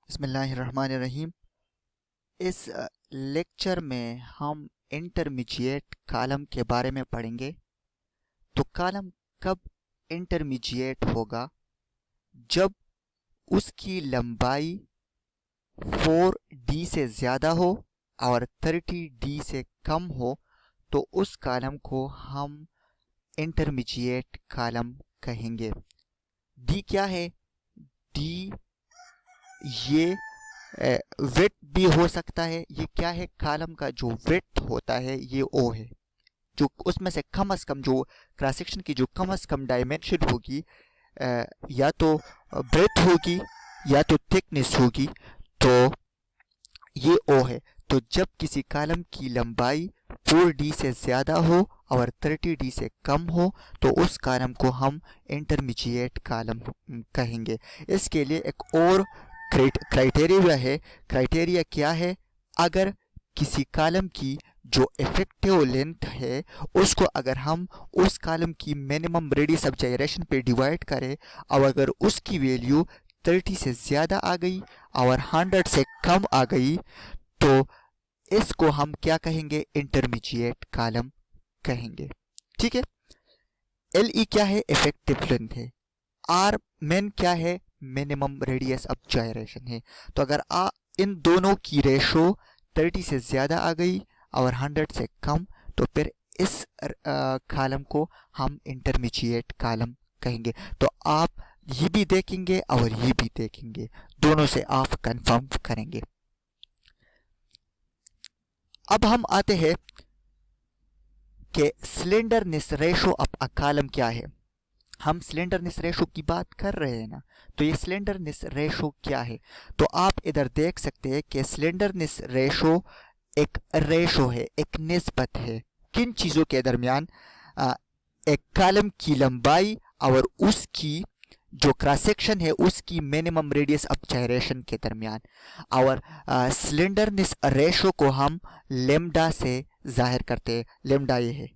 बिस्मिल्लाहिर्रहमानिर्रहीम। इस लेक्चर में हम इंटरमीडिएट कॉलम के बारे में पढ़ेंगे। तो कॉलम कब इंटरमीडिएट होगा? जब उसकी लंबाई 4d से ज़्यादा हो और 30d से कम हो, तो उस कॉलम को हम इंटरमीडिएट कॉलम कहेंगे। डी क्या है? डी ये विड्थ भी हो सकता है। ये क्या है? कॉलम का जो विड्थ होता है ये ओ है, जो उसमें से कम से कम जो क्रॉस सेक्शन की जो कम से कम डायमेंशन होगी, या तो ब्रेथ होगी या तो थिकनेस होगी, तो ये ओ है। तो जब किसी कॉलम की लंबाई 4d से ज़्यादा हो और 30d से कम हो, तो उस कॉलम को हम इंटरमीडिएट कॉलम कहेंगे। इसके लिए एक और क्राइटेरिया है। क्राइटेरिया क्या है? अगर किसी कॉलम की जो इफेक्टिव लेंथ है उसको अगर हम उस कॉलम की मिनिमम रेडियस ऑफ जायरेशन पे डिवाइड करें, और अगर उसकी वैल्यू 30 से ज़्यादा आ गई और 100 से कम आ गई, तो इसको हम क्या कहेंगे? इंटरमीडिएट कॉलम कहेंगे। ठीक है। एल ई क्या है? इफेक्टिव लेंथ है। आर मेन क्या है? मिनिमम रेडियस ऑफ जायरेशन है। तो अगर इन दोनों की रेशो 30 से ज़्यादा आ गई और 100 से कम, तो फिर इस कॉलम को हम इंटरमीडिएट कॉलम कहेंगे। तो आप ये भी देखेंगे और ये भी देखेंगे, दोनों से आप कंफर्म करेंगे। अब हम आते हैं कि slenderness ratio of a column क्या है। हम स्लेंडरनेस रेशो की बात कर रहे हैं ना, तो ये स्लेंडरनेस रेशो क्या है? तो आप इधर देख सकते हैं कि स्लेंडरनेस रेशो एक रेशो है, एक निस्बत है। किन चीज़ों के दरमियान? एक कॉलम की लंबाई और उसकी जो क्रॉस सेक्शन है उसकी मिनिमम रेडियस ऑफ जायरेशन के दरमियान। और स्लेंडरनेस रेशो को हम लेम्डा से जाहिर करते हैं। लेम्डा ये है,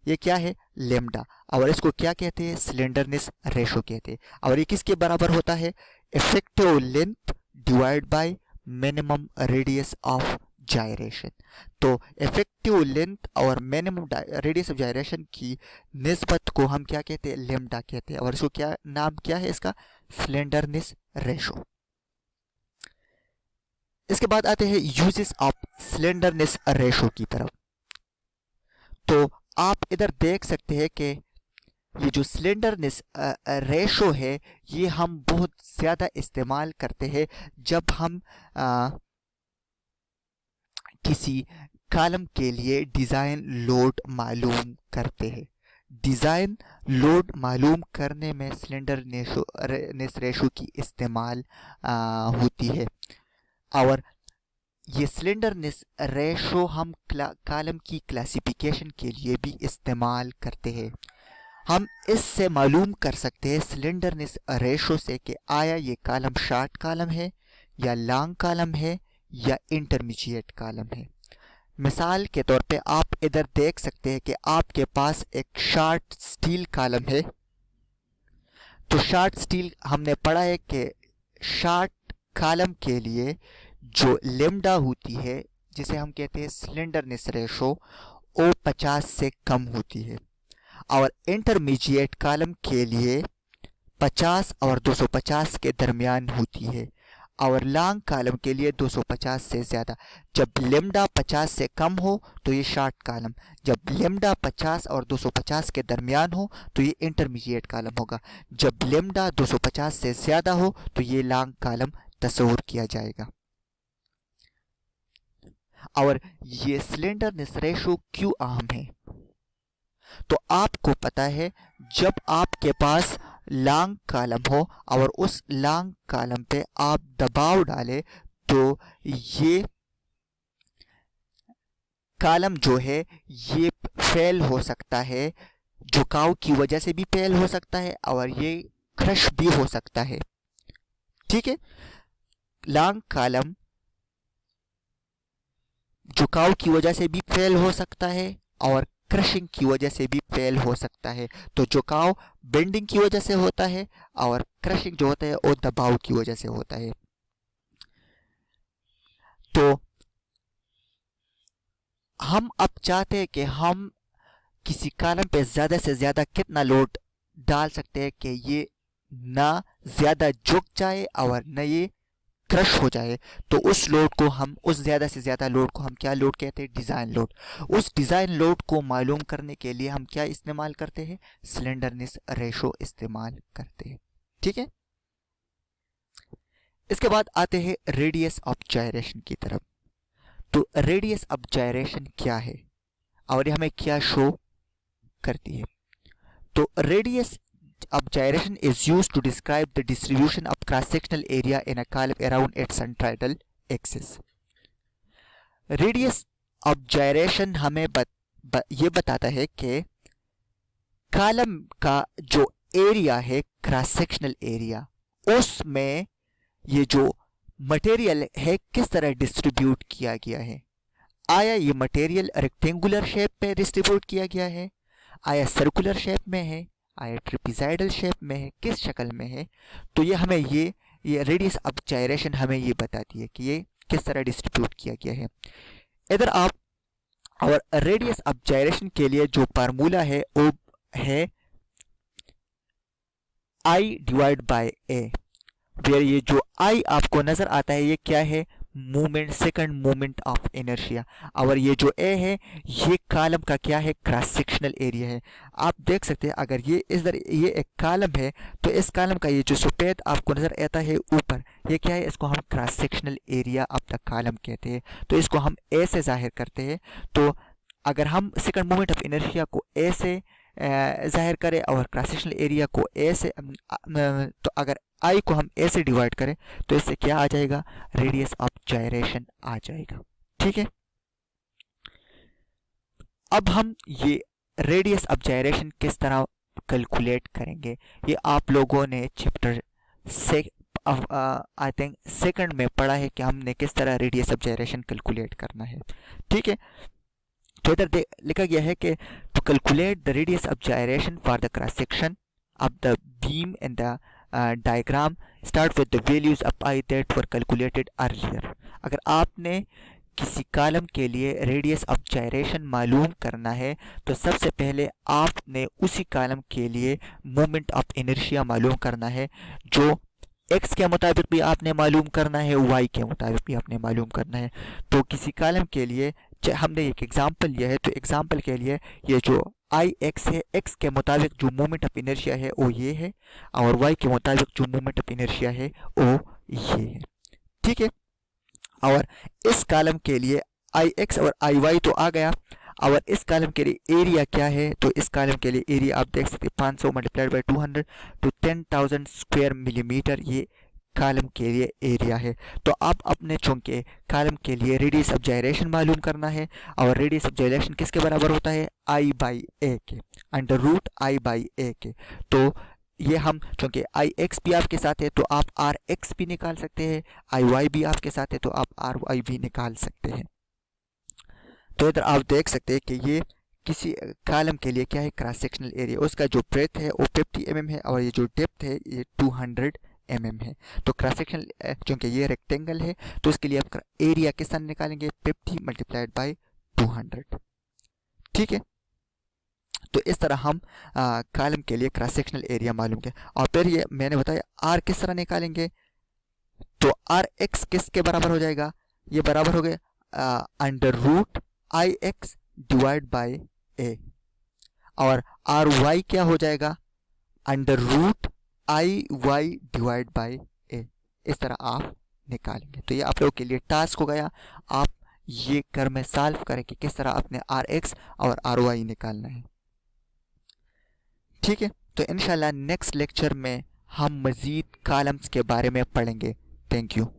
ये क्या है? लेम्डा। और इसको क्या कहते हैं? स्लेंडरनेस रेशो कहते हैं। और ये किसके बराबर होता है? Effective length divide by minimum radius of gyration. तो इफेक्टिव लेंथ और मिनिमम रेडियस ऑफ जायरेशन की निस्बत को हम क्या कहते हैं? लेम्डा कहते हैं। और इसको क्या नाम क्या है इसका? Slenderness ratio. इसके बाद आते हैं यूजेस ऑफ स्लेंडरनेस रेशो की तरफ। तो आप इधर देख सकते हैं कि ये जो स्लेंडरनेस रेशो है ये हम बहुत ज़्यादा इस्तेमाल करते हैं जब हम किसी कॉलम के लिए डिज़ाइन लोड मालूम करते हैं। डिज़ाइन लोड मालूम करने में स्लेंडरनेस रेशो की इस्तेमाल होती है। और ये स्लेंडरनेस रेशो हम कॉलम की क्लासिफिकेशन के लिए भी इस्तेमाल करते हैं। हम इससे मालूम कर सकते हैं स्लेंडरनेस रेशो से कि आया ये कॉलम शॉर्ट कॉलम है या लॉन्ग कॉलम है या इंटरमीडिएट कॉलम है। मिसाल के तौर पे आप इधर देख सकते हैं कि आपके पास एक शॉर्ट स्टील कॉलम है। तो शॉर्ट स्टील हमने पढ़ा है कि शॉर्ट कॉलम के लिए जो लेम्डा होती है, जिसे हम कहते हैं स्लेंडरनेस रेशो, वो 50 से कम होती है। और इंटरमीडिएट कॉलम के लिए 50 और 250 के दरमियान होती है। और लॉन्ग कॉलम के लिए 250 से ज़्यादा। जब लेम्डा 50 से कम हो तो ये शॉर्ट कॉलम, जब लेम्डा 50 और 250 के दरमियान हो तो ये इंटरमीडिएट कॉलम होगा, जब लेम्डा 250 से ज़्यादा हो तो ये लॉन्ग कॉलम तस्वुर किया जाएगा। और ये स्लेंडरनेस रेशो क्यों अहम है? तो आपको पता है, जब आपके पास लॉन्ग कॉलम हो और उस लॉन्ग कॉलम पे आप दबाव डालें तो ये कॉलम जो है ये फेल हो सकता है, झुकाव की वजह से भी फेल हो सकता है और ये क्रश भी हो सकता है। ठीक है। लॉन्ग कॉलम झुकाव की वजह से भी फेल हो सकता है और क्रशिंग की वजह से भी फेल हो सकता है। तो झुकाव बेंडिंग की वजह से होता है और क्रशिंग जो होता है वो दबाव की वजह से होता है। तो हम अब चाहते हैं कि हम किसी कॉलम पे ज़्यादा से ज़्यादा कितना लोड डाल सकते हैं कि ये ना ज़्यादा झुक जाए और न ये क्रश हो जाए। तो उस लोड को हम, उस ज़्यादा से ज़्यादा लोड को हम क्या लोड कहते हैं? Design load. उस डिज़ाइन लोड को मालूम करने के लिए हम क्या इस्तेमाल करते हैं? स्लेंडरनेस रेशो इस्तेमाल करते हैं। ठीक है, इसके बाद आते हैं रेडियस ऑफ जायरेशन की तरफ। तो रेडियस ऑफ जायरेशन क्या है और ये हमें क्या शो करती है? तो radius of gyration is used to describe the distribution of cross-sectional area in a column around its centroidal axis. Radius of gyration हमें ये बताता है कि कॉलम का जो एरिया है, क्रॉस सेक्शनल एरिया, उसमें ये जो मटेरियल है किस तरह डिस्ट्रीब्यूट किया गया है। आया ये मटेरियल रेक्टेंगुलर शेप में डिस्ट्रीब्यूट किया गया है, आया सर्कुलर शेप में है, आया ट्रिपिजाइडल शेप में है, किस शक्ल में है। तो ये हमें ये रेडियस ऑफ जायरेशन हमें ये बताती है कि ये किस तरह डिस्ट्रीब्यूट किया गया है। इधर आप और रेडियस ऑफ जायरेशन के लिए जो फार्मूला है वो है I divide by A, where ये जो आई आपको नजर आता है ये क्या है? Movement, second movement of inertia. और ये जो ए है ये कॉलम का क्या है? क्रॉस सेक्शनल एरिया है। आप देख सकते हैं अगर ये इधर ये एक कॉलम है तो इस कॉलम का ये जो सफेद आपको नजर आता है ऊपर, ये क्या है? इसको हम cross sectional area of the column कहते हैं। तो इसको हम ए से जाहिर करते हैं। तो अगर हम सेकंड मूवमेंट ऑफ इनर्शिया को ए से जाहिर करें और क्रॉस सेक्शनल एरिया को ए से, तो अगर आई को हम ए से डिवाइड करें तो इससे क्या आ जाएगा? रेडियस ऑफ जायरेशन आ जाएगा। ठीक है, अब हम ये रेडियस ऑफ जायरेशन किस तरह कैलकुलेट करेंगे, ये आप लोगों ने चैप्टर से आई थिंक सेकंड में पढ़ा है कि हमने किस तरह रेडियस ऑफ जायरेशन कैलकुलेट करना है। ठीक है, तो इधर लिखा गया है कि to calculate the radius of gyration for the cross section of the beam in the diagram start with the values of I that were calculated earlier. अगर आपने किसी कॉलम के लिए रेडियस ऑफ जायरेशन मालूम करना है तो सबसे पहले आपने उसी कॉलम के लिए मोमेंट ऑफ इनर्शिया मालूम करना है, जो एक्स के मुताबिक भी आपने मालूम करना है, वाई के मुताबिक भी आपने मालूम करना है। तो किसी कॉलम के लिए हमने एक एग्जांपल लिया है, तो एग्जांपल के लिए ये जो आई एक्स है, एक्स के मुताबिक जो मोमेंट ऑफ इनर्शिया है वो ये है, और वाई के मुताबिक जो मोमेंट ऑफ इनर्शिया है वो ये है। ठीक है, और इस कॉलम के लिए आई एक्स और आई वाई तो आ गया, और इस कॉलम के लिए एरिया क्या है? तो इस कॉलम के लिए एरिया आप देख सकते हैं 500 मल्टीप्लाइड बाई 200 तो 10,000 स्क्वायर मिलीमीटर ये कॉलम के लिए एरिया है। तो आप अपने चूंकि कॉलम के लिए रेडियस ऑफ जायरेशन मालूम करना है, और रेडियस ऑफ जायरेशन किसके बराबर होता है? आई बाई ए के, अंडर रूट आई बाई ए के। तो ये हम चूंकि आई एक्स भी आपके साथ है तो आप आर एक्स भी निकाल सकते हैं, आई वाई भी आपके साथ है तो आप आर वाई भी निकाल सकते हैं। तो इधर आप देख सकते हैं कि ये किसी कॉलम के लिए क्या है? क्रॉस सेक्शनल एरिया, उसका जो ब्रेथ है वो 50 mm है और ये जो डेप्थ है ये 200 mm है। तो क्रॉस सेक्शनल चूंकि ये रेक्टेंगल है तो इसके लिए आप एरिया किस तरह निकालेंगे? 50 मल्टीप्लाइड बाई 200। ठीक है, तो इस तरह हम कॉलम के लिए क्रॉस सेक्शनल एरिया मालूम किया। और फिर ये मैंने बताया आर किस तरह निकालेंगे, तो आर एक्स किसके बराबर हो जाएगा? ये बराबर हो गया under root I X divide by A, और आर वाई क्या हो जाएगा? Under root I Y divide by A. इस तरह आप निकालेंगे। तो ये आप लोगों के लिए टास्क हो गया, आप ये घर में सॉल्व करें कि किस तरह आपने आर एक्स और आर वाई निकालना है। ठीक है, तो इंशाल्लाह नेक्स्ट लेक्चर में हम मज़ीद कॉलम्स के बारे में पढ़ेंगे। Thank you.